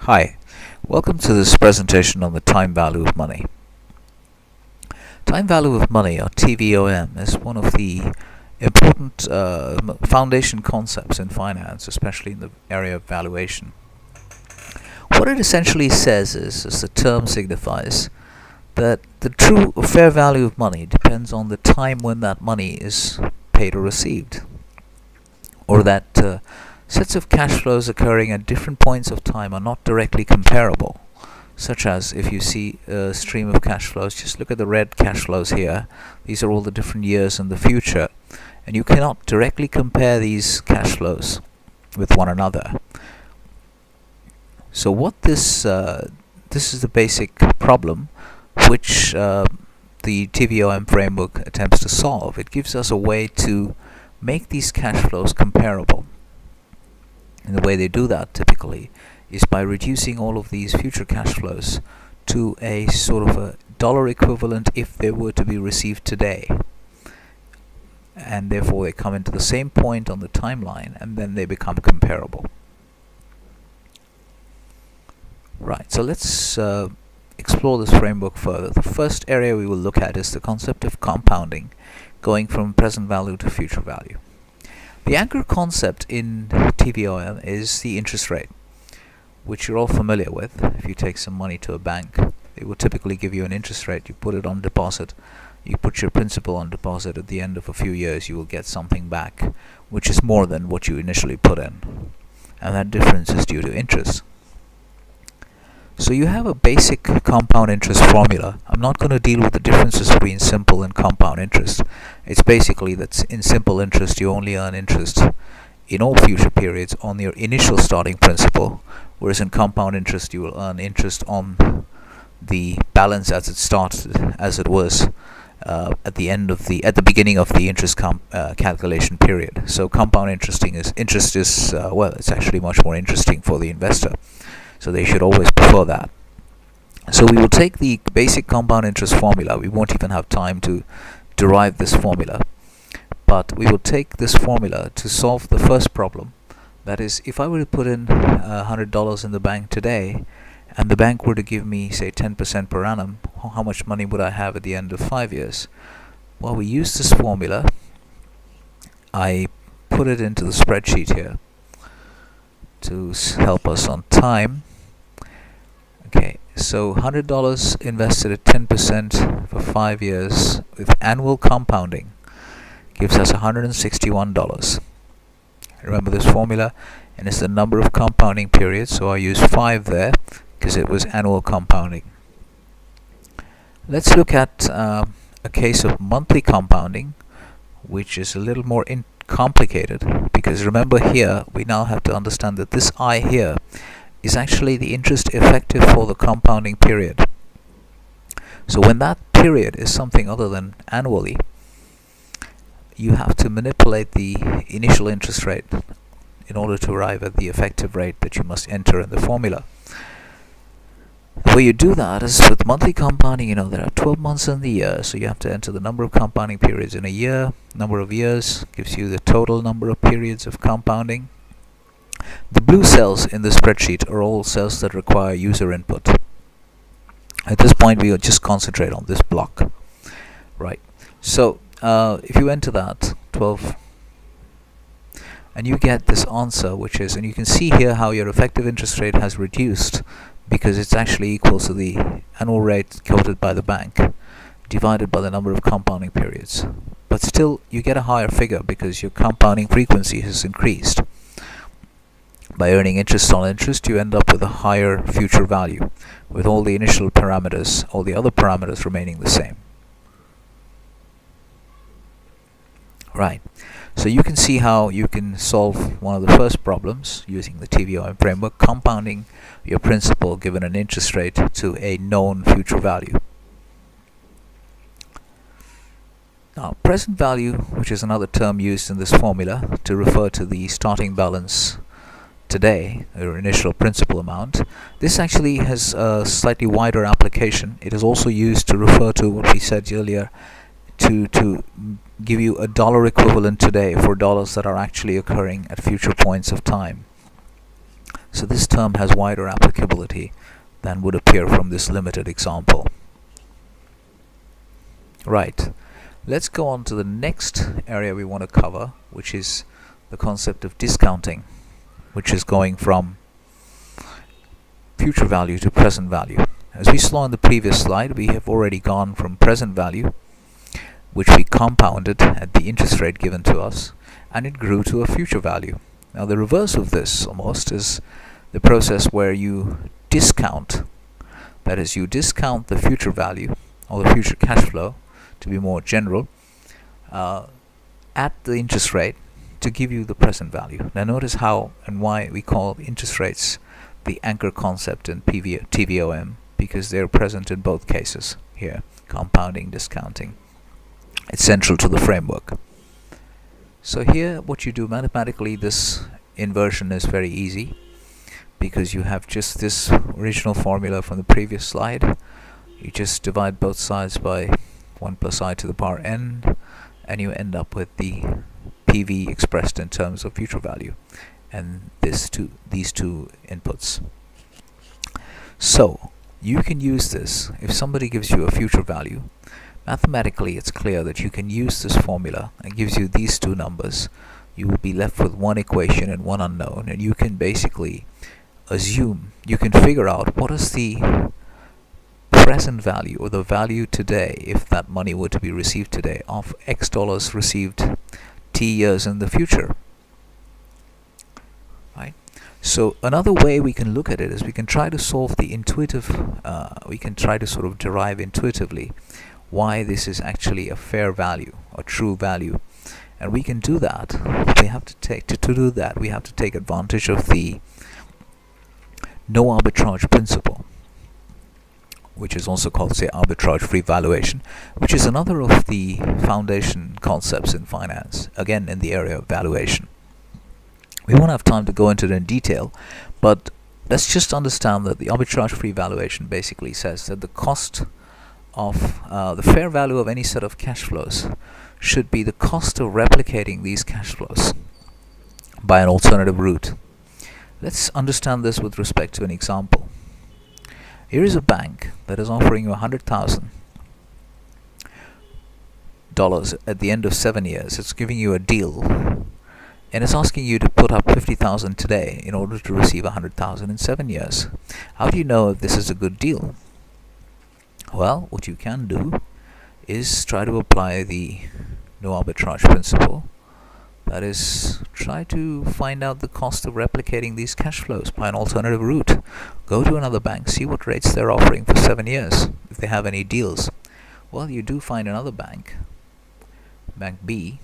Hi, welcome to this presentation on the time value of money. Time value of money, or TVOM, is one of the important foundation concepts in finance, especially in the area of valuation. What it essentially says is, as the term signifies, that the true or fair value of money depends on the time when that money is paid or received, or that sets of cash flows occurring at different points of time are not directly comparable, such as if you see a stream of cash flows, just look at the red cash flows here. These are all the different years in the future, and you cannot directly compare these cash flows with one another. So what this is the basic problem which the TVOM framework attempts to solve. It gives us a way to make these cash flows comparable. And the way they do that typically is by reducing all of these future cash flows to a sort of a dollar equivalent if they were to be received today. And therefore they come into the same point on the timeline, and then they become comparable. Right, so let's explore this framework further. The first area we will look at is the concept of compounding, going from present value to future value. The anchor concept in TVOM is the interest rate, which you're all familiar with. If you take some money to a bank, they will typically give you an interest rate. You put it on deposit, you put your principal on deposit. At the end of a few years, you will get something back, which is more than what you initially put in, and that difference is due to interest. So you have a basic compound interest formula. I'm not going to deal with the differences between simple and compound interest. It's basically that in simple interest you only earn interest in all future periods on your initial starting principal, whereas in compound interest you will earn interest on the balance as it started, as it was at the beginning of the interest calculation period. So compound interest is well, it's actually much more interesting for the investor. So they should always prefer that. So we will take the basic compound interest formula. We won't even have time to derive this formula, but we will take this formula to solve the first problem. That is, if I were to put in $100 in the bank today, and the bank were to give me, say, 10% per annum, how much money would I have at the end of 5 years? Well, we use this formula. I put it into the spreadsheet here to help us on time. Okay, so $100 invested at 10% for 5 years with annual compounding gives us $161. Remember this formula, and it's the number of compounding periods, so I use 5 there because it was annual compounding. Let's look at a case of monthly compounding, which is a little more complicated, because remember here we now have to understand that this I here is actually the interest effective for the compounding period. So when that period is something other than annually, you have to manipulate the initial interest rate in order to arrive at the effective rate that you must enter in the formula. The way you do that is with monthly compounding. There are 12 months in the year, so you have to enter the number of compounding periods in a year. Number of years gives you the total number of periods of compounding. The blue cells in the spreadsheet are all cells that require user input. At this point we will just concentrate on this block. Right, so if you enter that 12, and you get this answer, which is, and you can see here how your effective interest rate has reduced, because it's actually equal to the annual rate quoted by the bank divided by the number of compounding periods. But still you get a higher figure because your compounding frequency has increased. By earning interest on interest, you end up with a higher future value, with all the initial parameters, all the other parameters remaining the same. Right, so you can see how you can solve one of the first problems using the TVOM framework, compounding your principal given an interest rate to a known future value. Now, present value, which is another term used in this formula to refer to the starting balance today, or initial principal amount, this actually has a slightly wider application. It is also used to refer to what we said earlier, to give you a dollar equivalent today for dollars that are actually occurring at future points of time. So So this term has wider applicability than would appear from this limited example. Right, let's go on to the next area we want to cover, which is the concept of discounting, which is going from future value to present value. As we saw in the previous slide, we have already gone from present value, which we compounded at the interest rate given to us, and it grew to a future value. Now the reverse of this almost is the process where you discount. That is, you discount the future value or the future cash flow, to be more general, at the interest rate to give you the present value. Now notice how and why we call interest rates the anchor concept in TVOM, because they're present in both cases here, compounding, discounting. It's central to the framework. So here what you do mathematically, this inversion is very easy, because you have just this original formula from the previous slide. You just divide both sides by 1 plus I to the power n, and you end up with the PV expressed in terms of future value, and these two inputs. So you can use this. If somebody gives you a future value, mathematically it's clear that you can use this formula and gives you these two numbers. You will be left with one equation and one unknown, and you can basically assume, you can figure out what is the present value or the value today, if that money were to be received today, of X dollars received T years in the future. Right? So another way we can look at it is we can try to solve the intuitive, we can try to sort of derive intuitively why this is actually a fair value, a true value. And we can do that. We have to take to do that. We have to take advantage of the no arbitrage principle, which is also called, say, arbitrage free valuation, which is another of the foundation concepts in finance, again in the area of valuation. We won't have time to go into it in detail, but let's just understand that the arbitrage free valuation basically says that the cost of the fair value of any set of cash flows should be the cost of replicating these cash flows by an alternative route. Let's understand this with respect to an example. Here is a bank that is offering you $100,000 at the end of 7 years. It's giving you a deal, and it's asking you to put up $50,000 today in order to receive $100,000 in 7 years. How do you know if this is a good deal? Well, what you can do is try to apply the no arbitrage principle. That is, try to find out the cost of replicating these cash flows by an alternative route. Go to another bank, see what rates they're offering for 7 years, if they have any deals. Well, you do find another bank, Bank B,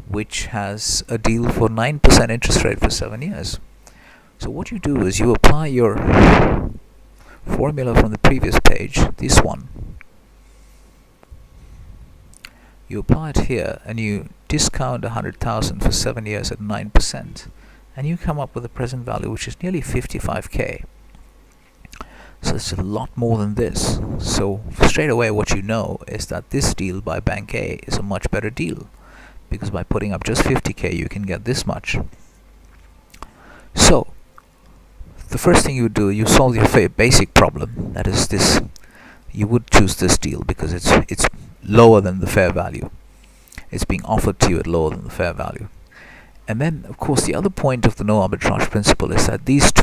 which has a deal for 9% interest rate for 7 years. So what you do is you apply your formula from the previous page, this one. You apply it here, and you discount 100,000 for 7 years at 9%, and you come up with a present value which is nearly 55k. So it's a lot more than this. So straight away what you know is that this deal by Bank A is a much better deal, because by putting up just 50k you can get this much. So the first thing you do, you solve your basic problem. That is, this, you would choose this deal because it's lower than the fair value. It's being offered to you at lower than the fair value. And then, of course, the other point of the no arbitrage principle is that this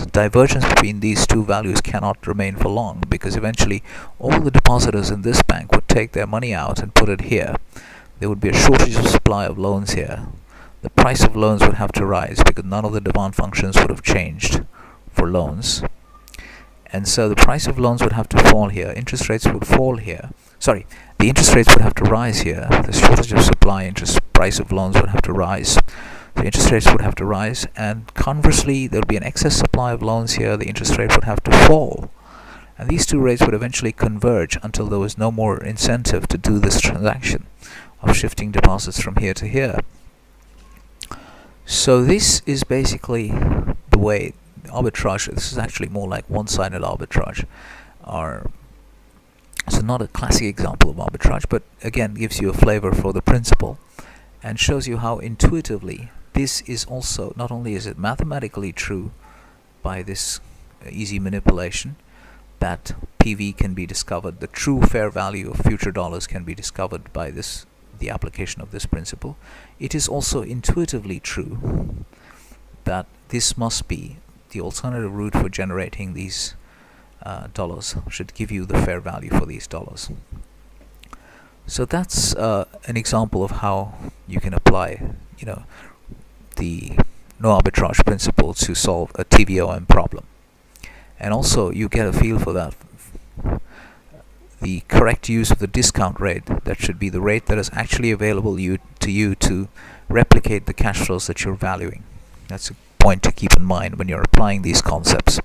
divergence between these two values cannot remain for long, because eventually all the depositors in this bank would take their money out and put it here. There would be a shortage of supply of loans here. The price of loans would have to rise because none of the demand functions would have changed for loans. And so the price of loans would have to fall here. Interest rates would fall here. Sorry, the interest rates would have to rise here. The shortage of supply, price of loans would have to rise. The interest rates would have to rise, and conversely, there would be an excess supply of loans here. The interest rate would have to fall. And these two rates would eventually converge until there was no more incentive to do this transaction of shifting deposits from here to here. So this is basically the way arbitrage, this is actually more like one-sided arbitrage, so not a classic example of arbitrage, but again gives you a flavor for the principle and shows you how intuitively this is also, not only is it mathematically true by this easy manipulation, that PV can be discovered, the true fair value of future dollars can be discovered by the application of this principle. It is also intuitively true that this must be the alternative route for generating these dollars, should give you the fair value for these dollars. So that's an example of how you can apply, the no arbitrage principle to solve a TVOM problem. And also you get a feel for that. The correct use of the discount rate, that should be the rate that is actually available to you to replicate the cash flows that you're valuing. That's a point to keep in mind when you're applying these concepts.